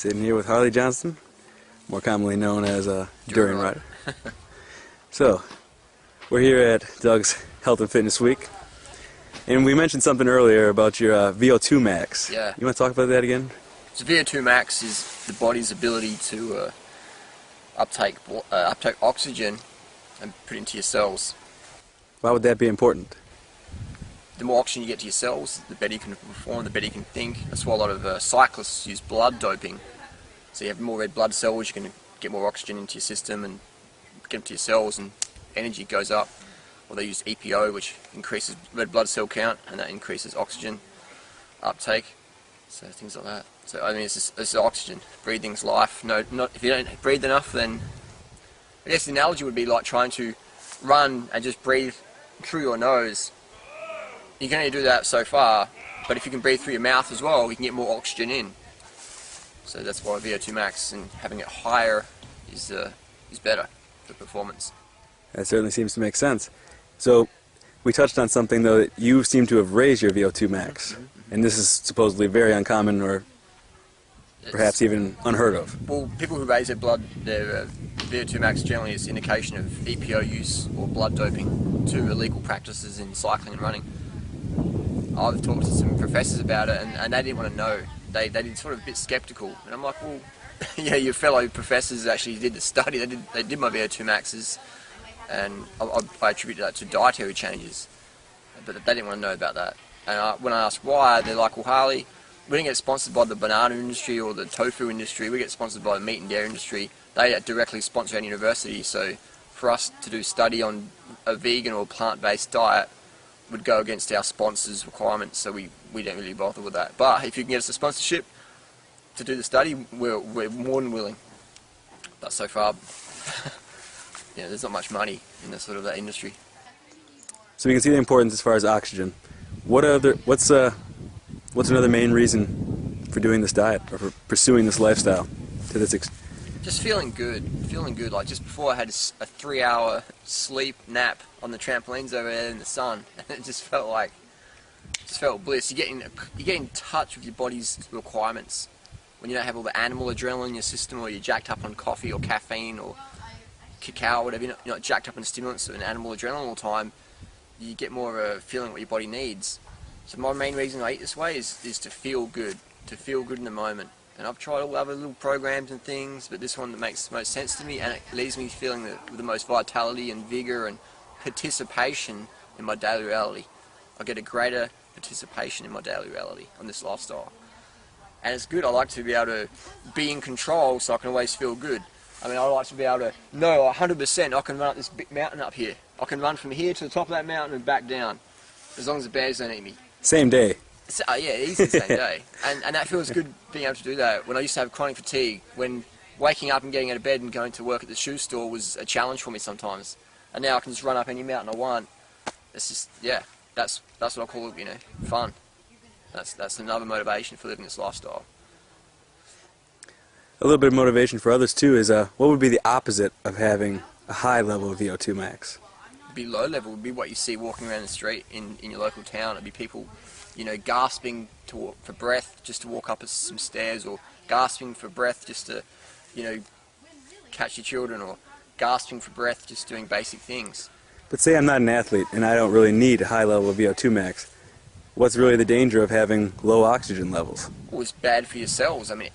Sitting here with Harley Johnston, more commonly known as During Rider. So, we're here at Doug's Health and Fitness Week, and we mentioned something earlier about your VO2MAX. Yeah. You want to talk about that again? So VO2MAX is the body's ability to uptake oxygen and put it into your cells. Why would that be important? The more oxygen you get to your cells, the better you can perform, the better you can think. That's why a lot of cyclists use blood doping. So you have more red blood cells, you can get more oxygen into your system and get them to your cells, and energy goes up. Or they use EPO, which increases red blood cell count, and that increases oxygen uptake. So things like that. So I mean, it's oxygen. Breathing's life. If you don't breathe enough, then I guess the analogy would be like trying to run and just breathe through your nose. You can only do that so far, but if you can breathe through your mouth as well, you can get more oxygen in. So that's why VO2MAX and having it higher is better for performance. That certainly seems to make sense. So, we touched on something though, that you seem to have raised your VO2MAX, and this is supposedly very uncommon or perhaps even unheard of. Well, people who raise their VO2MAX generally is indication of EPO use or blood doping, two illegal practices in cycling and running. I've talked to some professors about it, and they didn't want to know. They did sort of a bit skeptical, and I'm like, well, yeah, your fellow professors actually did the study. They did my VO2MAXs, and I attribute that to dietary changes, but they didn't want to know about that. And when I asked why, they're like, well, Harley, we didn't get sponsored by the banana industry or the tofu industry. We get sponsored by the meat and dairy industry. They directly sponsor our university, so for us to do study on a vegan or plant-based diet would go against our sponsors' requirements, so we don't really bother with that. But if you can get us a sponsorship to do the study, we're more than willing. But so far, yeah, there's not much money in the sort of that industry. So we can see the importance as far as oxygen. What's another main reason for doing this diet or for pursuing this lifestyle to this extent? Just feeling good. Like just before, I had a 3-hour sleep nap on the trampolines over there in the sun, and it just felt bliss. You get in touch with your body's requirements when you don't have all the animal adrenaline in your system, or you're jacked up on coffee or caffeine or cacao or whatever. You're not jacked up on stimulants and animal adrenaline all the time. You get more of a feeling what your body needs. So my main reason I eat this way is to feel good in the moment. And I've tried all the other little programs and things, but this one that makes the most sense to me, and it leaves me feeling the most vitality and vigor and participation in my daily reality. I get a greater participation in my daily reality on this lifestyle. And it's good. I like to be able to be in control, so I can always feel good. I mean, I like to be able to know 100% I can run up this big mountain up here. I can run from here to the top of that mountain and back down, as long as the bears don't eat me. Same day. Yeah, easy the same day. And that feels good, being able to do that. When I used to have chronic fatigue, when waking up and getting out of bed and going to work at the shoe store was a challenge for me sometimes. And now I can just run up any mountain I want. It's just, yeah, that's what I call it, fun. That's another motivation for living this lifestyle. A little bit of motivation for others too is what would be the opposite of having a high level of VO2MAX? Be low level would be what you see walking around the street in your local town. It'd be people, gasping for breath just to walk up some stairs, or gasping for breath just to, catch your children, or gasping for breath just doing basic things. But say I'm not an athlete and I don't really need a high level of VO2MAX. What's really the danger of having low oxygen levels? Well, it's bad for your cells. I mean,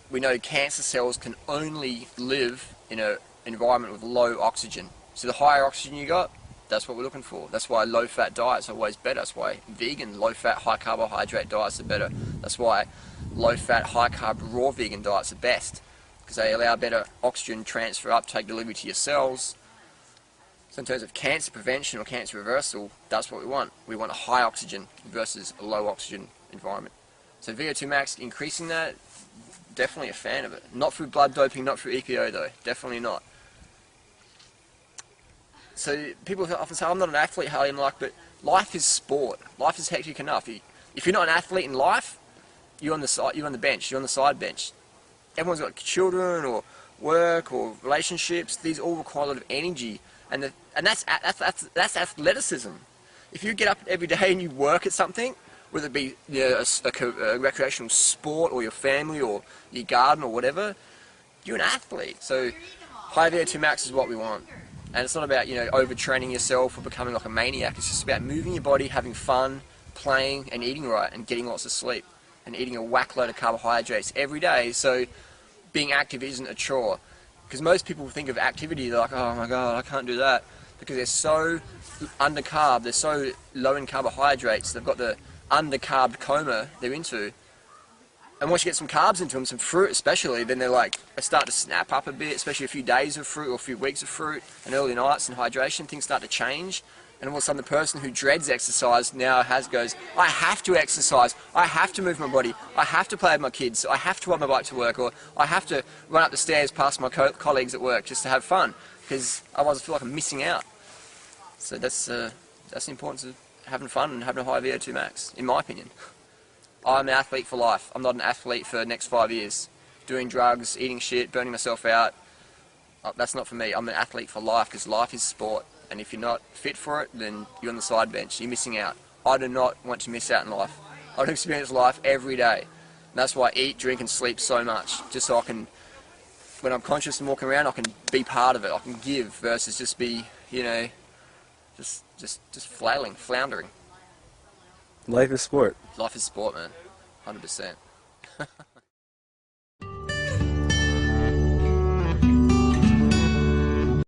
we know cancer cells can only live in an environment with low oxygen. So the higher oxygen you got, that's what we're looking for. That's why low-fat diets are always better. That's why vegan, low-fat, high-carbohydrate diets are better. That's why low-fat, high-carb, raw vegan diets are best, because they allow better oxygen transfer, uptake, delivery to your cells. So in terms of cancer prevention or cancer reversal, that's what we want. We want a high oxygen versus a low oxygen environment. So VO2MAX, increasing that, definitely a fan of it. Not through blood doping, not through EPO though, definitely not. So people often say, I'm not an athlete, Harley. I'm like, but life is sport. Life is hectic enough. If you're not an athlete in life, you're on the bench, you're on the side bench. Everyone's got children or work or relationships. These all require a lot of energy, and that's athleticism. If you get up every day and you work at something, whether it be a recreational sport or your family or your garden or whatever, you're an athlete. So high VO2MAX is what we want. And it's not about, overtraining yourself or becoming like a maniac. It's just about moving your body, having fun, playing and eating right and getting lots of sleep and eating a whack load of carbohydrates every day. So being active isn't a chore. Because most people think of activity, they're like, oh my god, I can't do that. Because they're so undercarb, they're so low in carbohydrates, they've got the undercarb coma they're into. And once you get some carbs into them, some fruit especially, then they start to snap up a bit, especially a few days of fruit or a few weeks of fruit and early nights and hydration, things start to change. And all of a sudden the person who dreads exercise now goes, I have to exercise, I have to move my body, I have to play with my kids, I have to ride my bike to work, or I have to run up the stairs past my colleagues at work just to have fun, because otherwise I feel like I'm missing out. So that's the importance of having fun and having a high VO2MAX, in my opinion. I'm an athlete for life. I'm not an athlete for the next 5 years. Doing drugs, eating shit, burning myself out, that's not for me. I'm an athlete for life, because life is sport. And if you're not fit for it, then you're on the side bench. You're missing out. I do not want to miss out in life. I want to experience life every day. And that's why I eat, drink and sleep so much. Just so I can, when I'm conscious and walking around, I can be part of it. I can give versus just be, just flailing, floundering. Life is sport. Life is sport, man. 100%.